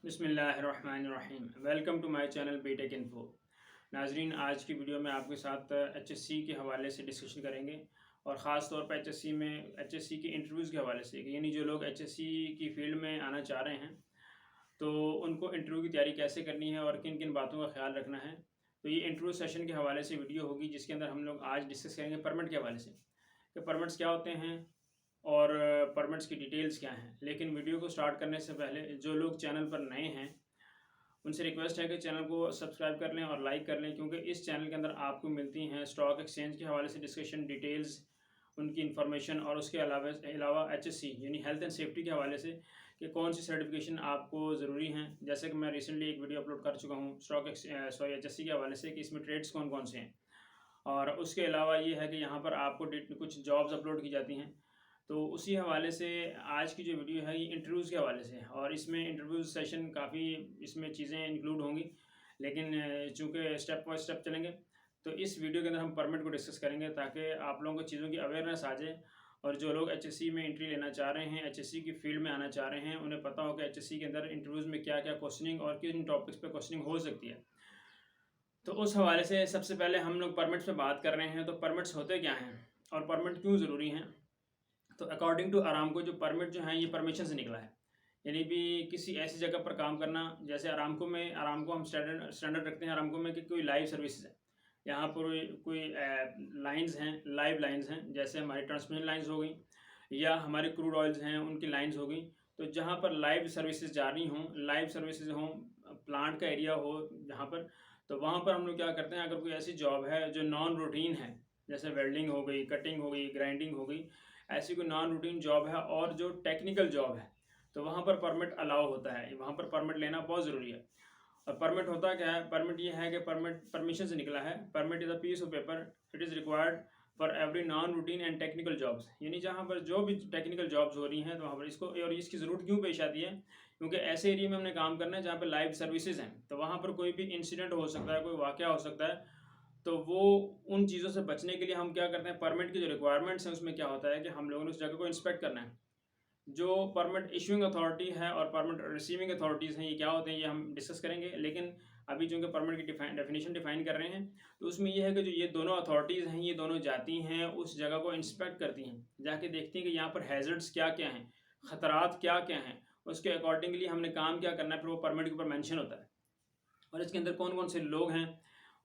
बिस्मिल्लाहिर्रहमानिर्रहीम। Welcome to my channel B Tech info. नाजरीन, आज की वीडियो में आपके साथ एचएससी के हवाले से डिस्कशन करेंगे और ख़ास तौर पर एचएससी में एचएससी के इंटरव्यूज़ के हवाले से, यानी जो लोग एचएससी की फ़ील्ड में आना चाह रहे हैं तो उनको इंटरव्यू की तैयारी कैसे करनी है और किन किन बातों का ख्याल रखना है। तो ये इंटरव्यू सेशन के हवाले से वीडियो होगी, जिसके अंदर हम लोग आज डिस्कस करेंगे परमिट के हवाले से कि परमिट्स क्या होते हैं और परमिट्स की डिटेल्स क्या हैं। लेकिन वीडियो को स्टार्ट करने से पहले जो लोग चैनल पर नए हैं उनसे रिक्वेस्ट है कि चैनल को सब्सक्राइब कर लें और लाइक कर लें, क्योंकि इस चैनल के अंदर आपको मिलती हैं स्टॉक एक्सचेंज के हवाले से डिस्कशन, डिटेल्स, उनकी इन्फॉर्मेशन और उसके अलावा एचएससी यानी हेल्थ एंड सेफ्टी के हवाले से कि कौन सी सर्टिफिकेशन आपको ज़रूरी हैं। जैसे कि मैं रिसेंटली एक वीडियो अपलोड कर चुका हूँ एचएससी के हवाले से कि इसमें ट्रेड्स कौन कौन से हैं, और उसके अलावा ये है कि यहाँ पर आपको कुछ जॉब्स अपलोड की जाती हैं। तो उसी हवाले से आज की जो वीडियो है ये इंटरव्यूज़ के हवाले से है, और इसमें इंटरव्यू सेशन काफ़ी इसमें चीज़ें इंक्लूड होंगी, लेकिन चूँकि स्टेप बाय स्टेप चलेंगे तो इस वीडियो के अंदर हम परमिट को डिस्कस करेंगे ताकि आप लोगों को चीज़ों की अवेयरनेस आ जाए, और जो लोग एचएससी में एंट्री लेना चाह रहे हैं, एचएससी की फील्ड में आना चाह रहे हैं, उन्हें पता हो कि एचएससी के अंदर इंटरव्यूज़ में क्या क्या क्वेश्चनिंग और किन टॉपिक्स पे क्वेश्चनिंग हो सकती है। तो उस हवाले से सबसे पहले हम लोग परमिट्स पे बात कर रहे हैं। तो परमिट्स होते क्या हैं और परमिट क्यों ज़रूरी हैं। तो अकॉर्डिंग टू अरामको जो परमिट जो है ये परमिशन से निकला है, यानी भी किसी ऐसी जगह पर काम करना। जैसे अरामको हम स्टैंडर्ड रखते हैं अरामको में कि कोई लाइव सर्विसेज है, यहाँ पर कोई लाइंस हैं, लाइव लाइंस हैं, जैसे हमारी ट्रांसमिशन लाइंस हो गई या हमारे क्रूड ऑयल्स हैं उनकी लाइंस हो गई। तो जहाँ पर लाइव सर्विसेज जारी हों, लाइव सर्विसेज हों, प्लांट का एरिया हो जहाँ पर, तो वहाँ पर हम लोग क्या करते हैं, अगर कोई ऐसी जॉब है जो नॉन रूटीन है, जैसे वेल्डिंग हो गई, कटिंग हो गई, ग्राइंडिंग हो गई, ऐसी कोई नॉन रूटीन जॉब है और जो टेक्निकल जॉब है, तो वहाँ पर परमिट अलाउ होता है, वहाँ पर परमिट लेना बहुत ज़रूरी है। और परमिट होता क्या है, परमिट ये है कि परमिट परमिशन से निकला है। Permit is a piece of paper, it is required for every non routine and technical jobs, यानी जहाँ पर जो भी टेक्निकल जॉब्स हो रही हैं तो वहाँ पर इसको, और इसकी ज़रूरत क्यों पेश आती है, क्योंकि ऐसे एरिया में हमने काम करना है जहाँ पर लाइव सर्विसेज हैं, तो वहाँ पर कोई भी इंसिडेंट हो सकता है, कोई वाक़या हो सकता है। तो वो उन चीज़ों से बचने के लिए हम क्या करते हैं, परमिट की जो रिक्वायरमेंट्स हैं उसमें क्या होता है कि हम लोगों ने उस जगह को इंस्पेक्ट करना है। जो परमिट इशूइंग अथॉरिटी है और परमिट रिसीविंग अथॉरिटीज़ हैं, ये क्या होते हैं ये हम डिस्कस करेंगे। लेकिन अभी चूँकि परमिट की डेफिनेशन डिफाइन कर रहे हैं, तो उसमें ये है कि जो ये दोनों अथॉरिटीज़ हैं, ये दोनों जाती हैं उस जगह को इंस्पेक्ट करती हैं, जाके देखती हैं कि यहाँ पर हैज़र्ड्स क्या क्या हैं, ख़तरात क्या क्या हैं, उसके अकॉर्डिंगली हमने काम क्या करना है, फिर वो परमिट के ऊपर मेंशन होता है और इसके अंदर कौन कौन से लोग हैं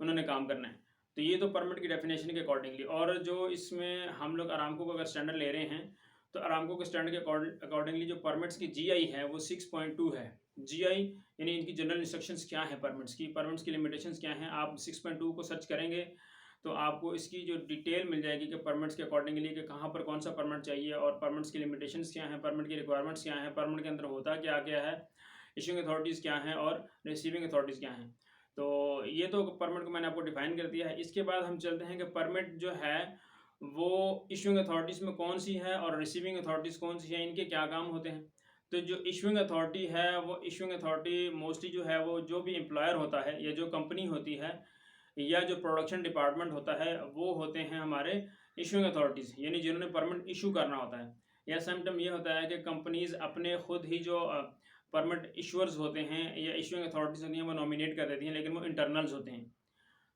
उन्होंने काम करना है। तो ये तो परमिट की डेफिनेशन के अकॉर्डिंगली, और जो इसमें हम लोग अरामको को अगर स्टैंडर्ड ले रहे हैं तो अरामको के स्टैंडर्ड के अकॉर्डिंगली जो परमिट्स की जीआई है वो 6.2 है। जीआई यानी इनकी जनरल इंस्ट्रक्शंस क्या है, परमिट्स की लिमिटेशंस क्या हैं। आप 6.2 को सर्च करेंगे तो आपको इसकी जो डिटेल मिल जाएगी कि परमिट्स के अकॉर्डिंगली कि कहाँ पर कौन सा परमिट चाहिए और परमिट्स की लिमिटेशंस क्या हैं, परमिट की रिक्वायरमेंट्स क्या हैं, परमिट के अंदर होता क्या क्या है, इशूइंग अथॉरिटीज़ क्या हैं और रिसीविंग अथॉरिटीज़ क्या हैं। तो ये तो परमिट को मैंने आपको डिफाइन कर दिया है। इसके बाद हम चलते हैं कि परमिट जो है वो इशूइंग अथॉरिटीज़ में कौन सी है और रिसीविंग अथॉरिटीज़ कौन सी है, इनके क्या काम होते हैं। तो जो इशूइंग अथॉरिटी है वो इशूइंग अथॉरिटी मोस्टली जो है वो जो भी एम्प्लॉयर होता है या जो कंपनी होती है या जो प्रोडक्शन डिपार्टमेंट होता है, वो होते हैं हमारे इशूइंग अथॉरिटीज़, यानी जिन्होंने परमिट इशू करना होता है। या समटाइम ये होता है कि कंपनीज़ अपने खुद ही जो परमिट इशूअर्स होते हैं या इशूइंग अथॉरिटीज़ होती हैं वो नॉमिनेट कर देती हैं, लेकिन वो इंटरनल्स होते हैं।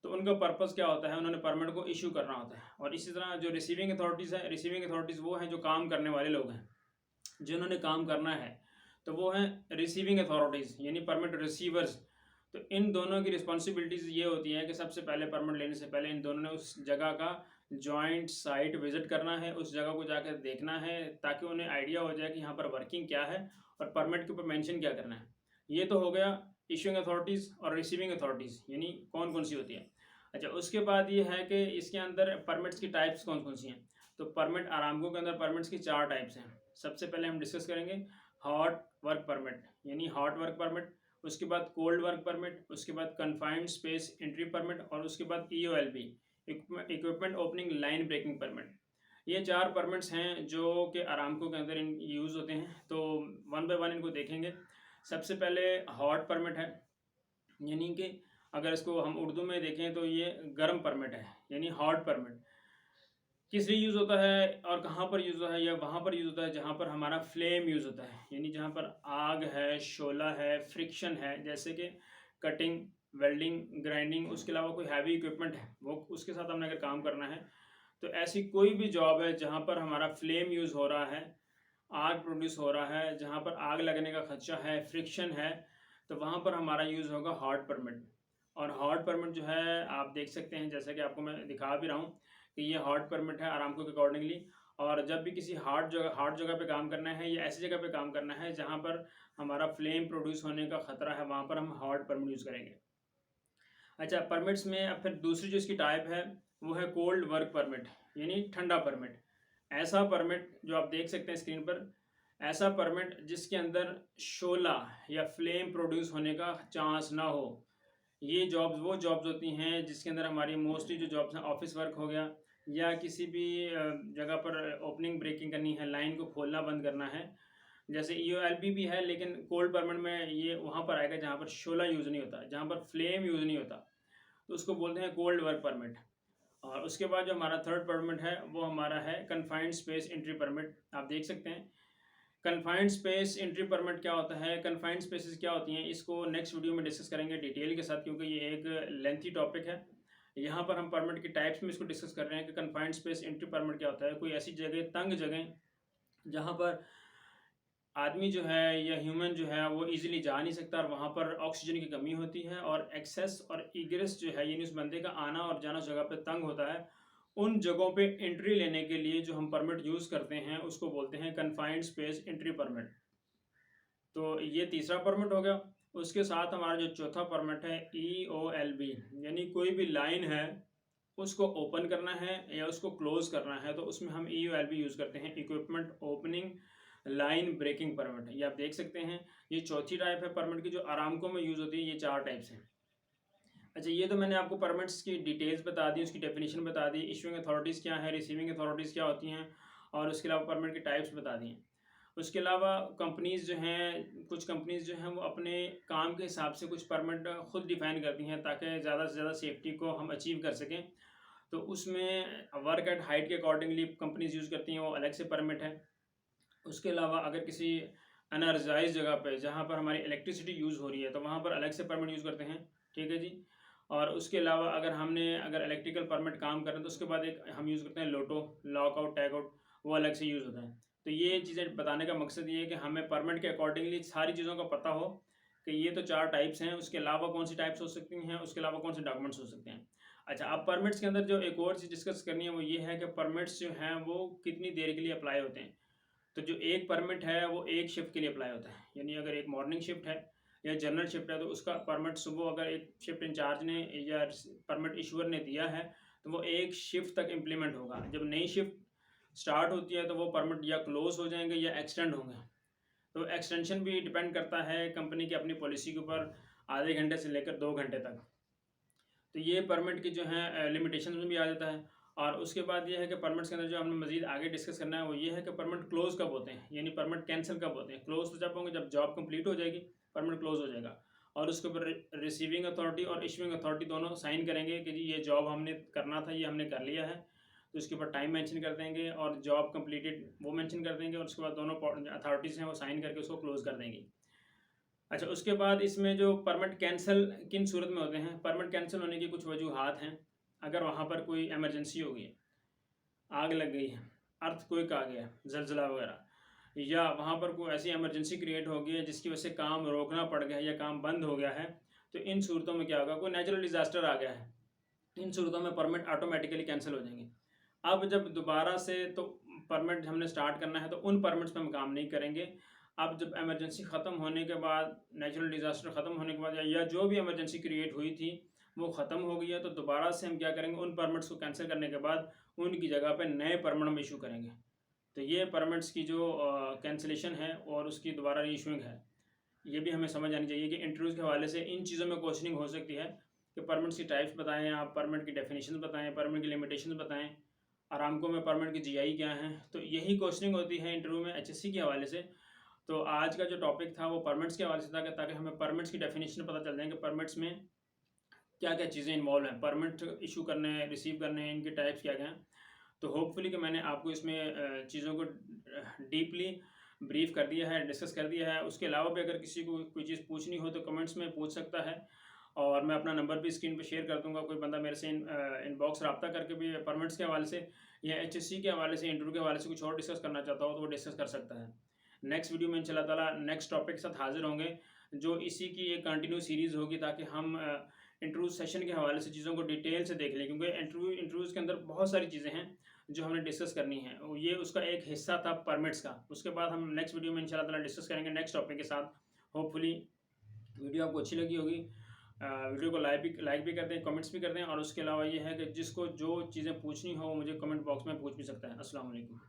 तो उनका पर्पस क्या होता है, उन्होंने परमिट को इशू करना होता है। और इसी तरह जो रिसीविंग अथॉरिटीज़ है, रिसीविंग अथॉरिटीज़ वो हैं जो काम करने वाले लोग हैं, जिन्होंने काम करना है, तो वो हैं रिसीविंग अथॉरिटीज़ यानी परमिट रिसीवर्स। तो इन दोनों की रिस्पॉन्सिबिलिटीज़ ये होती हैं कि सबसे पहले परमिट लेने से पहले इन दोनों ने उस जगह का जॉइंट साइट विज़िट करना है, उस जगह को जाकर देखना है, ताकि उन्हें आइडिया हो जाए कि यहाँ पर वर्किंग क्या है और परमिट के ऊपर मेंशन क्या करना है। ये तो हो गया इशूइंग अथॉरिटीज़ और रिसीविंग अथॉरिटीज़ यानी कौन कौन सी होती है। अच्छा, उसके बाद ये है कि इसके अंदर परमिट्स की टाइप्स कौन कौन सी हैं। तो परमिट अरामको के अंदर परमिट्स की 4 टाइप्स हैं। सबसे पहले हम डिस्कस करेंगे हॉट वर्क परमिट यानी हॉट वर्क परमिट, उसके बाद कोल्ड वर्क परमिट, उसके बाद कन्फाइंड स्पेस एंट्री परमिट और उसके बाद EOLP equipment opening line breaking permit. ये 4 परमिट्स हैं जो कि अरामको के अंदर इन यूज़ होते हैं। तो वन बाय वन इनको देखेंगे। सबसे पहले हॉट परमिट है, यानी कि अगर इसको हम उर्दू में देखें तो ये गर्म परमिट है यानी हॉट परमिट। किस लिए यूज़ होता है और कहाँ पर यूज़ होता है, या वहाँ पर यूज़ होता है जहाँ पर हमारा फ्लेम यूज़ होता है, यानी जहाँ पर आग है, शोला है, फ्रिक्शन है, जैसे कि कटिंग, वेल्डिंग, ग्राइंडिंग, उसके अलावा कोई हैवी इक्विपमेंट है, वो उसके साथ हमने अगर काम करना है, तो ऐसी कोई भी जॉब है जहाँ पर हमारा फ्लेम यूज़ हो रहा है, आग प्रोड्यूस हो रहा है, जहाँ पर आग लगने का खदशा है, फ्रिक्शन है, तो वहाँ पर हमारा यूज़ होगा हॉट परमिट। और हॉट परमिट जो है आप देख सकते हैं, जैसा कि आपको मैं दिखा भी रहा हूँ कि ये हॉट परमिट है अरामको के अकॉर्डिंगली। और जब भी किसी हार्ड जगह पे काम करना है या ऐसी जगह पे काम करना है जहाँ पर हमारा फ्लेम प्रोड्यूस होने का खतरा है, वहाँ पर हम हॉट परमिट यूज़ करेंगे। अच्छा, परमिट्स में अब फिर दूसरी जो इसकी टाइप है वो है कोल्ड वर्क परमिट, यानी ठंडा परमिट। ऐसा परमिट जो आप देख सकते हैं स्क्रीन पर, ऐसा परमिट जिसके अंदर शोला या फ्लेम प्रोड्यूस होने का चांस ना हो। ये जॉब्स वो जॉब्स होती हैं जिसके अंदर हमारी मोस्टली जो जॉब्स हैं, ऑफिस वर्क हो गया या किसी भी जगह पर ओपनिंग ब्रेकिंग करनी है, लाइन को खोलना बंद करना है, जैसे EOLB भी है, लेकिन कोल्ड परमिट में ये वहाँ पर आएगा जहाँ पर शोला यूज़ नहीं होता, जहाँ पर फ्लेम यूज़ नहीं होता, तो उसको बोलते हैं कोल्ड वर्क परमिट। और उसके बाद जो हमारा थर्ड परमिट है वो हमारा है कन्फाइंड स्पेस एंट्री परमिट। आप देख सकते हैं कन्फाइंड स्पेस एंट्री परमिट क्या होता है, कन्फाइंड स्पेसेस क्या होती हैं, इसको नेक्स्ट वीडियो में डिस्कस करेंगे डिटेल के साथ, क्योंकि ये एक लेंथी टॉपिक है। यहाँ पर हम परमिट की टाइप्स में इसको डिस्कस कर रहे हैं कि कन्फाइंड स्पेस एंट्री परमिट क्या होता है। कोई ऐसी जगह, तंग जगह, जहाँ पर आदमी जो है या ह्यूमन जो है वो इजीली जा नहीं सकता और वहाँ पर ऑक्सीजन की कमी होती है और एक्सेस और इग्रेस जो है, यानी उस बंदे का आना और जाना जगह पे तंग होता है, उन जगहों पे एंट्री लेने के लिए जो हम परमिट यूज़ करते हैं उसको बोलते हैं कन्फाइंड स्पेस एंट्री परमिट। तो ये तीसरा परमिट हो गया। उसके साथ हमारा जो चौथा परमिट है EOLB, यानी कोई भी लाइन है उसको ओपन करना है या उसको क्लोज करना है, तो उसमें हम EOLB यूज़ करते हैं, equipment opening line breaking permit. ये आप देख सकते हैं, ये चौथी टाइप है परमिट की जो आरामको में यूज़ होती है। ये चार टाइप्स हैं। अच्छा, ये तो मैंने आपको परमिट्स की डिटेल्स बता दी, उसकी डेफिनेशन बता दी, इशूइंग अथॉरिटीज़ क्या है, रिसीविंग अथॉरिटीज़ क्या होती हैं, और उसके अलावा परमिट की टाइप्स बता दी हैं। उसके अलावा कंपनीज़ जो हैं, कुछ कंपनीज़ जो हैं वो अपने काम के हिसाब से कुछ परमिट खुद डिफ़ाइन करती हैं ताकि ज़्यादा से ज़्यादा सेफ्टी को हम अचीव कर सकें। तो उसमें वर्क एट हाइट के अकॉर्डिंगली कंपनीज़ यूज़ करती हैं, वो अलग से परमिट है। उसके अलावा अगर किसी अनर्जाइज जगह पे जहाँ पर हमारी इलेक्ट्रिसिटी यूज़ हो रही है, तो वहाँ पर अलग से परमिट यूज़ करते हैं। ठीक है जी। और उसके अलावा अगर इलेक्ट्रिकल परमिट काम कर रहे हैं तो उसके बाद एक हम यूज़ करते हैं लोटो, लॉकआउट, टैगआउट, वो अलग से यूज़ होता है। तो ये चीज़ें बताने का मकसद ये है कि हमें परमिट के अकॉर्डिंगली सारी चीज़ों का पता हो कि ये तो चार टाइप्स हैं, उसके अलावा कौन सी टाइप्स हो सकती हैं, उसके अलावा कौन से डॉक्यूमेंट्स हो सकते हैं। अच्छा, अब परमिट्स के अंदर जो एक और चीज़ डिस्कस करनी है वो ये है कि परमिट्स जो हैं वो कितनी देर के लिए अप्लाई होते हैं। तो जो एक परमिट है वो एक शिफ्ट के लिए अप्लाई होता है, यानी अगर एक मॉर्निंग शिफ्ट है या जनरल शिफ्ट है तो उसका परमिट सुबह अगर एक शिफ्ट इंचार्ज ने या परमिट इशूअर ने दिया है तो वो एक शिफ्ट तक इम्प्लीमेंट होगा। जब नई शिफ्ट स्टार्ट होती है तो वो परमिट या क्लोज हो जाएंगे या एक्सटेंड होंगे। तो एक्सटेंशन भी डिपेंड करता है कंपनी की अपनी पॉलिसी के ऊपर, आधे घंटे से लेकर 2 घंटे तक। तो ये परमिट की जो है लिमिटेशन में भी आ जाता है। और उसके बाद ये है कि परमिट्स के अंदर जो हमने मजीद आगे डिस्कस करना है वो ये है कि परमिट क्लोज कब होते हैं, यानी परमिट कैंसिल कब होते हैं। क्लोज तो जब होंगे जब जॉब कंप्लीट हो जाएगी, परमिट क्लोज हो जाएगा, और उसके ऊपर रिसीविंग अथॉरिटी और इशूइंग अथॉरिटी दोनों साइन करेंगे कि जी ये जॉब हमने करना था, ये हमने कर लिया है। तो उसके ऊपर टाइम मेंशन कर देंगे और जॉब कंप्लीटेड वो मेंशन कर देंगे, और उसके बाद दोनों अथॉरिटीज़ हैं वो साइन करके उसको क्लोज कर देंगी। अच्छा, उसके बाद इसमें जो परमिट कैंसिल किन सूरत में होते हैं, परमिट कैंसिल होने की कुछ वजूहात हैं। अगर वहाँ पर कोई इमरजेंसी हो गई है, आग लग गई है, अर्थक्वेक आ गया, ज़लज़ला वगैरह, या वहाँ पर कोई ऐसी इमरजेंसी क्रिएट हो गई है जिसकी वजह से काम रोकना पड़ गया है या काम बंद हो गया है, तो इन सूरतों में क्या होगा, कोई नेचुरल डिज़ास्टर आ गया है, इन सूरतों में परमिट ऑटोमेटिकली कैंसिल हो जाएंगे। अब जब दोबारा से तो परमिट हमने स्टार्ट करना है तो उन परमिट्स पे हम काम नहीं करेंगे। अब जब इमरजेंसी ख़त्म होने के बाद, नेचुरल डिज़ास्टर ख़त्म होने के बाद, या जो भी इमरजेंसी क्रिएट हुई थी वो ख़त्म हो गई है, तो दोबारा से हम क्या करेंगे, उन परमिट्स को कैंसिल करने के बाद उनकी जगह पे नए परमिट हम इशू करेंगे। तो ये परमिट्स की जो कैंसिलेशन है और उसकी दोबारा रीइशूइंग है, ये भी हमें समझ आनी चाहिए कि इंटरव्यूज़ के हवाले से इन चीज़ों में क्वेश्चनिंग हो सकती है कि परमिट्स की टाइप्स बताएं, आप परमिट की डेफिनेशन बताएं, परमिट की लिमिटेशन बताएं, आरामको में परमिट की जीआई क्या है। तो यही क्वेश्चनिंग होती है इंटरव्यू में एचएससी के हवाले से। तो आज का जो टॉपिक था वो परमिट्स के हवाले से था, ताकि हमें परमिट्स की डेफिनेशन पता चल जाए कि परमिट्स में क्या क्या चीज़ें इन्वॉल्व हैं, परमिट इशू करने हैं, रिसीव करने हैं, इनके टाइप्स क्या क्या हैं। तो होपफुली कि मैंने आपको इसमें चीज़ों को डीपली ब्रीफ कर दिया है, डिस्कस कर दिया है। उसके अलावा भी अगर किसी को कोई चीज़ पूछनी हो तो कमेंट्स में पूछ सकता है, और मैं अपना नंबर भी स्क्रीन पे शेयर कर दूँगा। कोई बंदा मेरे से इनबॉक्स रब्ता करके भी परमिट्स के हवाले से या एचएससी के हवाले से, इंटरव्यू के हवाले से कुछ और डिस्कस करना चाहता हो तो वो डिस्कस कर सकता है। नेक्स्ट वीडियो में इंशाल्लाह ताला नेक्स्ट टॉपिक के साथ हाज़िर होंगे, जो इसी की एक कंटिन्यू सीरीज़ होगी, ताकि हम इंटरव्यू सेशन के हवाले से चीज़ों को डिटेल से देख लें, क्योंकि इंटरव्यूज़ के अंदर बहुत सारी चीज़ें हैं जो हमने डिस्कस करनी है। ये उसका एक हिस्सा था परमिट्स का। उसके बाद हम नेक्स्ट वीडियो में इंशाल्लाह ताला डिस्कस करेंगे नेक्स्ट टॉपिक के साथ। होपफुली वीडियो आपको अच्छी लगी होगी। वीडियो को लाइक भी कर दें, कमेंट्स भी कर दें, और उसके अलावा ये है कि जिसको जो चीज़ें पूछनी हो वो मुझे कमेंट बॉक्स में पूछ भी सकता है। अस्सलाम वालेकुम।